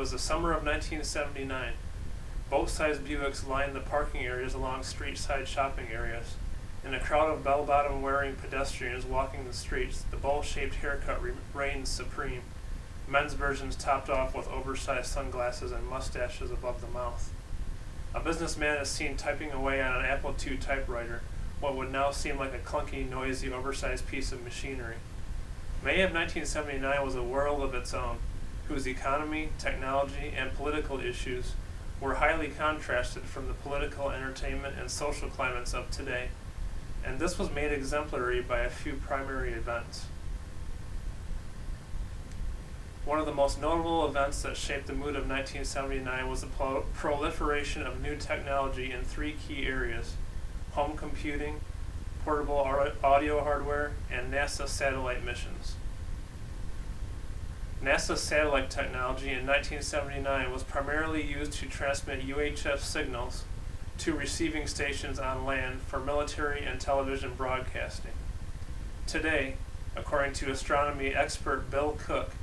was the summer of 1979. Boat-sized Buicks lined the parking areas along street-side shopping areas. In a crowd of bell-bottom-wearing pedestrians walking the streets, the bowl-shaped haircut reigned supreme, men's versions topped off with oversized sunglasses and mustaches above the mouth. A businessman is seen typing away on an Apple II typewriter, what would now seem like a clunky, noisy, oversized piece of machinery. May of 1979 was a world of its own, whose economy, technology, and political issues were highly contrasted from the political, entertainment, and social climates of today, and this was made exemplary by a few primary events. One of the most notable events that shaped the mood of 1979 was the proliferation of new technology in three key areas: home computing, portable audio hardware, and NASA satellite missions. NASA's satellite technology in 1979 was primarily used to transmit UHF signals to receiving stations on land for military and television broadcasting. Today, according to astronomy expert Bill Cook,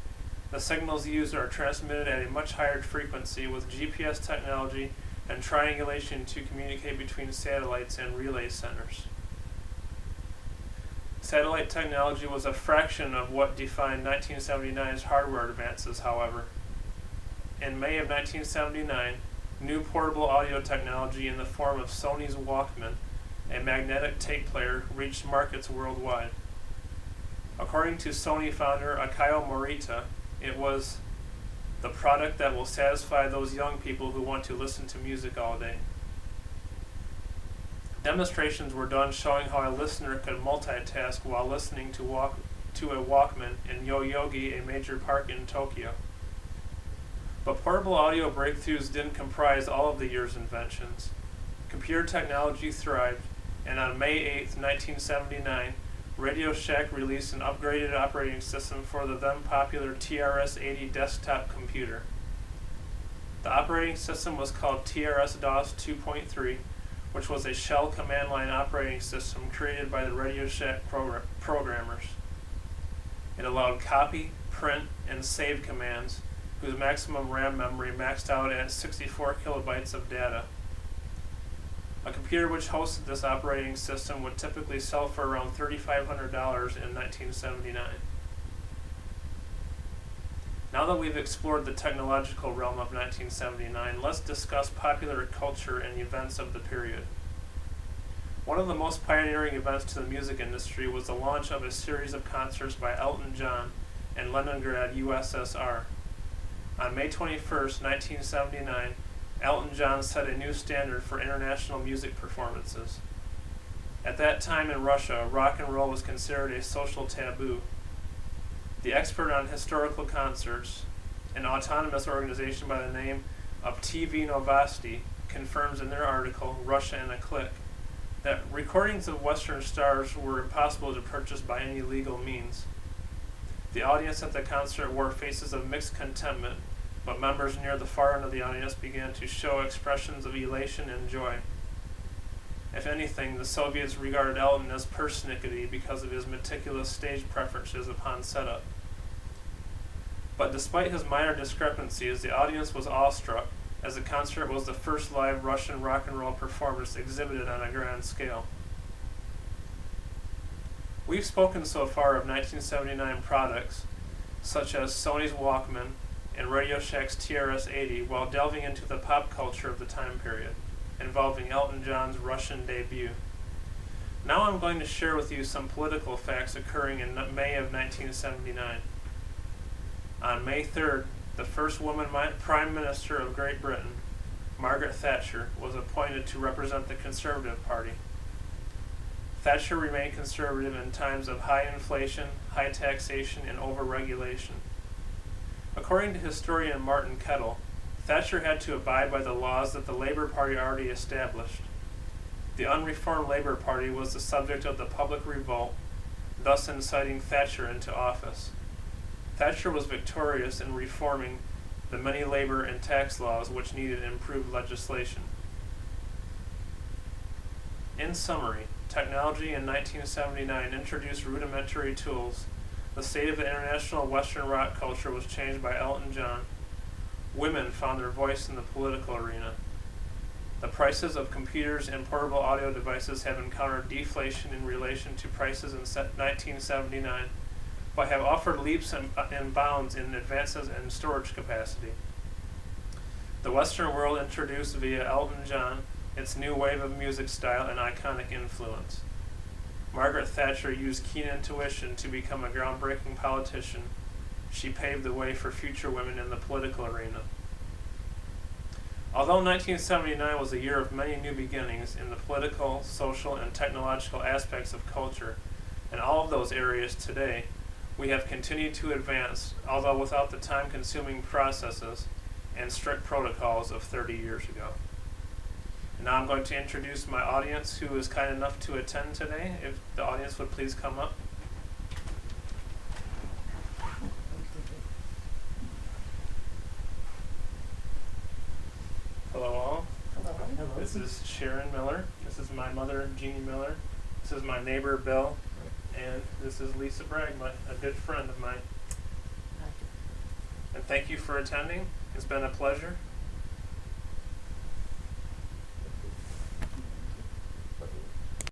the signals used are transmitted at a much higher frequency with GPS technology and triangulation to communicate between satellites and relay centers. Satellite technology was a fraction of what defined 1979's hardware advances, however. In May of 1979, new portable audio technology in the form of Sony's Walkman, a magnetic tape player, reached markets worldwide. According to Sony founder Akio Morita, it was the product that will satisfy those young people who want to listen to music all day. Demonstrations were done showing how a listener could multitask while listening to a Walkman in Yoyogi, a major park in Tokyo. But portable audio breakthroughs didn't comprise all of the year's inventions. Computer technology thrived, and on May 8, 1979, Radio Shack released an upgraded operating system for the then popular TRS-80 desktop computer. The operating system was called TRS-DOS 2.3, which was a shell command line operating system created by the Radio Shack programmers. It allowed copy, print, and save commands, whose maximum RAM memory maxed out at 64 kilobytes of data. A computer which hosted this operating system would typically sell for around $3,500 in 1979. Now that we've explored the technological realm of 1979, let's discuss popular culture and events of the period. One of the most pioneering events to the music industry was the launch of a series of concerts by Elton John in Leningrad, USSR. On May 21, 1979, Elton John set a new standard for international music performances. At that time in Russia, rock and roll was considered a social taboo. The expert on historical concerts, an autonomous organization by the name of TV Novosti, confirms in their article, Russia in a Click, that recordings of Western stars were impossible to purchase by any legal means. The audience at the concert wore faces of mixed contentment, but members near the far end of the audience began to show expressions of elation and joy. If anything, the Soviets regarded Elton as persnickety because of his meticulous stage preferences upon setup. But despite his minor discrepancies, the audience was awestruck, as the concert was the first live Russian rock and roll performance exhibited on a grand scale. We've spoken so far of 1979 products, such as Sony's Walkman and Radio Shack's TRS-80, while delving into the pop culture of the time period, involving Elton John's Russian debut. Now I'm going to share with you some political facts occurring in May of 1979. On May 3rd, the first woman Prime Minister of Great Britain, Margaret Thatcher, was appointed to represent the Conservative Party. Thatcher remained conservative in times of high inflation, high taxation, and over-regulation. According to historian Martin Kettle, Thatcher had to abide by the laws that the Labour Party already established. The unreformed Labour Party was the subject of the public revolt, thus inciting Thatcher into office. Thatcher was victorious in reforming the many labor and tax laws which needed improved legislation. In summary, technology in 1979 introduced rudimentary tools. The state of the international Western rock culture was changed by Elton John. women found their voice in the political arena. The prices of computers and portable audio devices have encountered deflation in relation to prices in 1979, but have offered leaps and bounds in advances in storage capacity. The Western world introduced via Elton John its new wave of music style and iconic influence. Margaret Thatcher used keen intuition to become a groundbreaking politician. She paved the way for future women in the political arena. Although 1979 was a year of many new beginnings in the political, social, and technological aspects of culture, in all of those areas today, we have continued to advance, although without the time-consuming processes and strict protocols of 30 years ago. And now I'm going to introduce my audience who is kind enough to attend today. If the audience would please come up. Hello all. Hello. Hello. This is Sharon Miller. This is my mother, Jeannie Miller. This is my neighbor, Bill. And this is Lisa Bragg, a good friend of mine. And thank you for attending. It's been a pleasure.